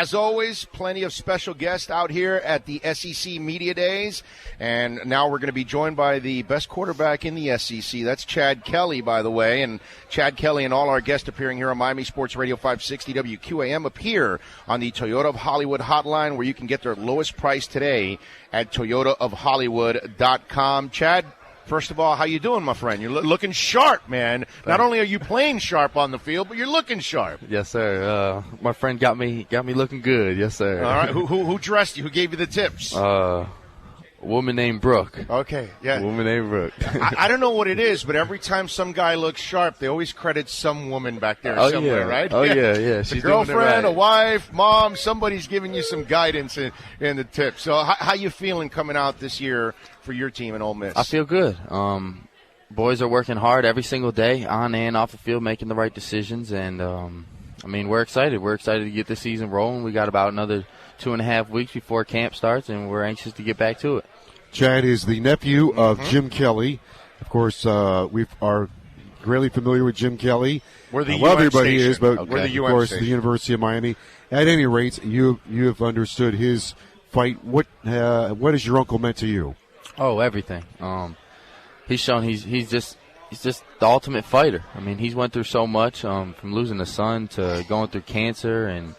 as always, plenty of special guests out here at the SEC Media Days. And now we're going to be joined by the best quarterback in the SEC. That's Chad Kelly, by the way. And Chad Kelly and all our guests appearing here on Miami Sports Radio 560 WQAM appear on the Toyota of Hollywood hotline, where you can get their lowest price today at toyotaofhollywood.com. Chad, first of all, how you doing, my friend? You're looking sharp, man. Not only are you playing sharp on the field, but you're looking sharp. Yes, sir. My friend got me looking good. Yes, sir. All right. Who dressed you? Who gave you the tips? A woman named Brooke. Okay, yeah. A woman named Brooke. I don't know what it is, but every time some guy looks sharp, they always credit some woman back there somewhere, right? Oh, yeah. She's a girlfriend, doing it right. A wife, mom, somebody's giving you some guidance in the tips. So how you feeling coming out this year for your team in Ole Miss? I feel good. Boys are working hard every single day, on and off the field, making the right decisions. And, we're excited. We're excited to get the season rolling. We got about another 2.5 weeks before camp starts, and we're anxious to get back to it. Chad is the nephew of Jim Kelly. Of course, we are greatly familiar with Jim Kelly. We're the well, everybody is, but we're the of course, the University of Miami. At any rate, you have understood his fight. What has your uncle meant to you? Oh, everything. He's shown he's just the ultimate fighter. I mean, he's went through so much, from losing a son to going through cancer and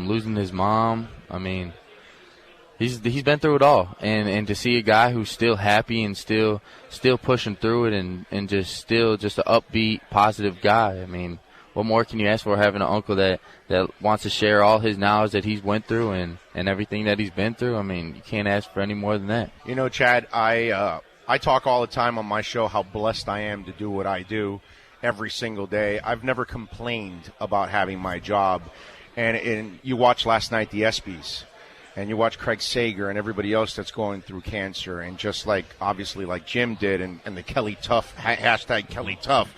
losing his mom. I mean, he's been through it all, and to see a guy who's still happy and still pushing through it and just an upbeat, positive guy. I mean, what more can you ask for, having an uncle that wants to share all his knowledge that he's went through and everything that he's been through? I mean, you can't ask for any more than that. You know, Chad, I talk all the time on my show how blessed I am to do what I do every single day. I've never complained about having my job. And you watched last night the ESPYs. And you watch Craig Sager and everybody else that's going through cancer, and just obviously like Jim did, and the Kelly Tough, hashtag Kelly Tough,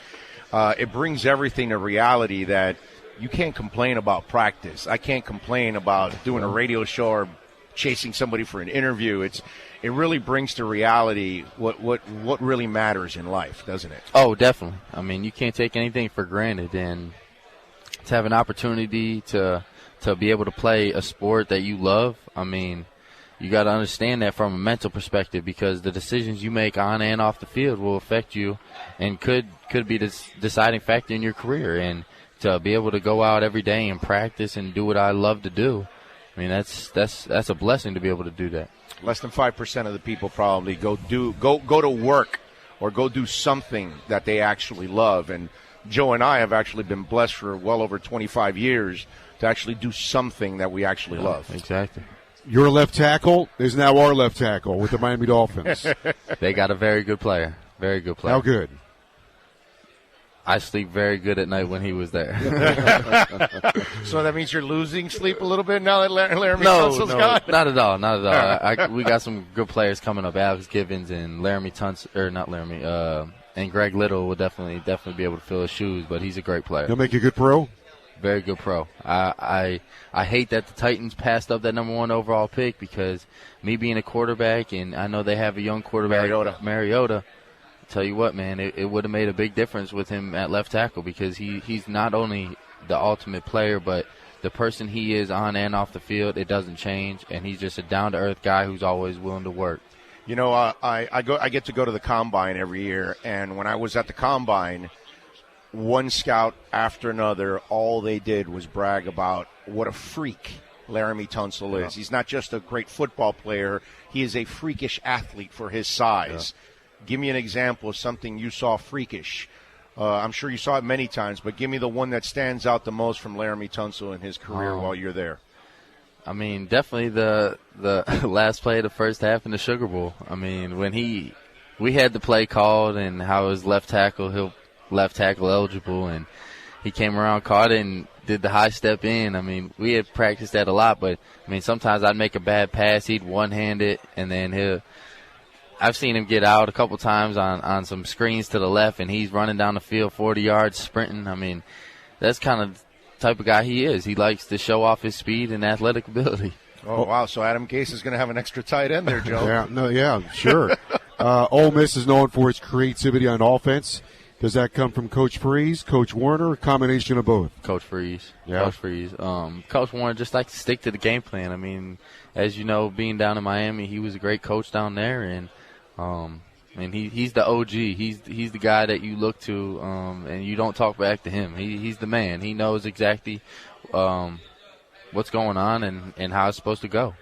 it brings everything to reality that you can't complain about practice. I can't complain about doing a radio show or chasing somebody for an interview. It really brings to reality what really matters in life, doesn't it? Oh, definitely. I mean, you can't take anything for granted, and to have an opportunity to be able to play a sport that you love, I mean, you got to understand that from a mental perspective, because the decisions you make on and off the field will affect you and could be the deciding factor in your career. And to be able to go out every day and practice and do what I love to do, I mean, that's a blessing to be able to do that. Less than 5% of the people probably go to work or go do something that they actually love. And Joe and I have actually been blessed for well over 25 years to actually do something that we actually love. Exactly. Your left tackle is now our left tackle with the Miami Dolphins. They got a very good player. Very good player. How good? I sleep very good at night when he was there. So that means you're losing sleep a little bit now that Laramie Tunsil's gone? Not at all. Not at all. We got some good players coming up. Alex Givens and Laramie Tunsil, or not Laramie, and Greg Little will definitely be able to fill his shoes, but he's a great player. He'll make you a good pro? Very good pro. I hate that the Titans passed up that number 1 overall pick, because me being a quarterback, and I know they have a young quarterback, Mariota. Tell you what, man, it would have made a big difference with him at left tackle, because he's not only the ultimate player, but the person he is on and off the field, it doesn't change, and he's just a down-to-earth guy who's always willing to work. You know, I get to go to the Combine every year, and when I was at the Combine, one scout after another, all they did was brag about what a freak Laramie Tunsil is. He's not just a great football player, he is a freakish athlete for his size. Yeah. Give me an example of something you saw freakish. I'm sure you saw it many times, but give me the one that stands out the most from Laramie Tunsil in his career while you're there. I mean, definitely the last play of the first half in the Sugar Bowl. I mean, when we had the play called and how his left tackle eligible, and he came around, caught it, and did the high step in. I mean, we had practiced that a lot, but, I mean, sometimes I'd make a bad pass, he'd one-hand it, and then I've seen him get out a couple times on some screens to the left, and he's running down the field 40 yards, sprinting. I mean, that's kind of the type of guy he is. He likes to show off his speed and athletic ability. Oh, wow. So Adam Gase is going to have an extra tight end there, Joe. Sure. Ole Miss is known for its creativity on offense. Does that come from Coach Freeze, Coach Warner, or a combination of both? Coach Freeze. Yeah. Coach Freeze. Coach Warner just likes to stick to the game plan. I mean, as you know, being down in Miami, he was a great coach down there, and he's the OG. He's the guy that you look to, and you don't talk back to him. He's the man. He knows exactly what's going on and how it's supposed to go.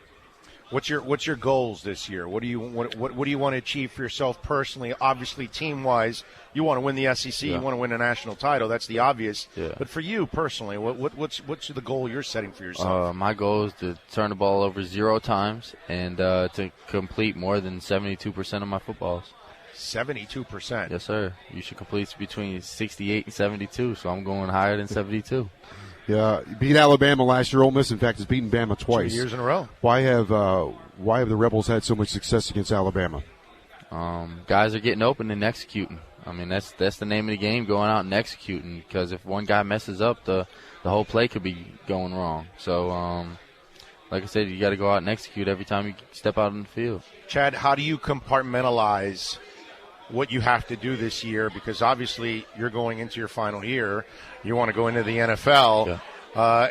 What's your goals this year? What do you want to achieve for yourself personally? Obviously, team wise, you want to win the SEC. Yeah. You want to win a national title. That's the obvious. Yeah. But for you personally, what's the goal you're setting for yourself? My goal is to turn the ball over 0 times and to complete more than 72% of my footballs. 72%. Yes, sir. You should complete between 68 and 72. So I'm going higher than 72. Yeah, beat Alabama last year. Ole Miss, in fact, has beaten Bama twice. 2 years in a row. Why have the Rebels had so much success against Alabama? Guys are getting open and executing. I mean, that's the name of the game, going out and executing. Because if one guy messes up, the whole play could be going wrong. So, like I said, you got to go out and execute every time you step out on the field. Chad, how do you compartmentalize what you have to do this year? Because obviously you're going into your final year. You want to go into the NFL. Yeah.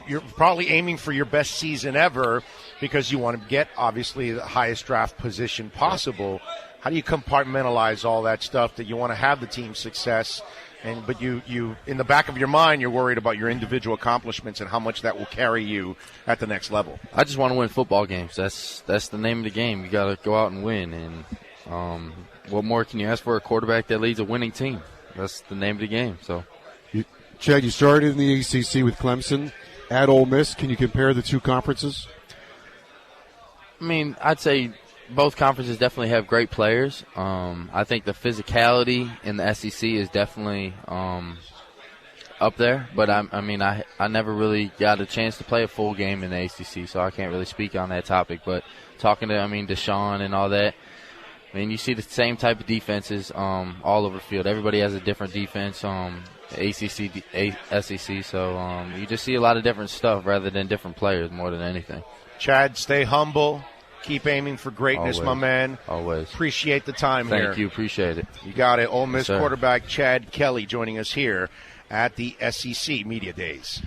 You're probably aiming for your best season ever because you want to get, obviously, the highest draft position possible. Yeah. How do you compartmentalize all that stuff that you want to have the team success, but you in the back of your mind, you're worried about your individual accomplishments and how much that will carry you at the next level? I just want to win football games. That's the name of the game. You got to go out and win. And what more can you ask for a quarterback that leads a winning team? That's the name of the game. So, Chad, you started in the ACC with Clemson at Ole Miss. Can you compare the two conferences? I mean, I'd say both conferences definitely have great players. I think the physicality in the SEC is definitely up there. But, I never really got a chance to play a full game in the ACC, so I can't really speak on that topic. But talking to, Deshaun and all that, you see the same type of defenses all over the field. Everybody has a different defense, ACC, SEC. So you just see a lot of different stuff rather than different players more than anything. Chad, stay humble. Keep aiming for greatness, Always. my man. Always. Appreciate the time here. Thank you. Appreciate it. You got it. Ole Miss Yes, quarterback Chad Kelly joining us here at the SEC Media Days.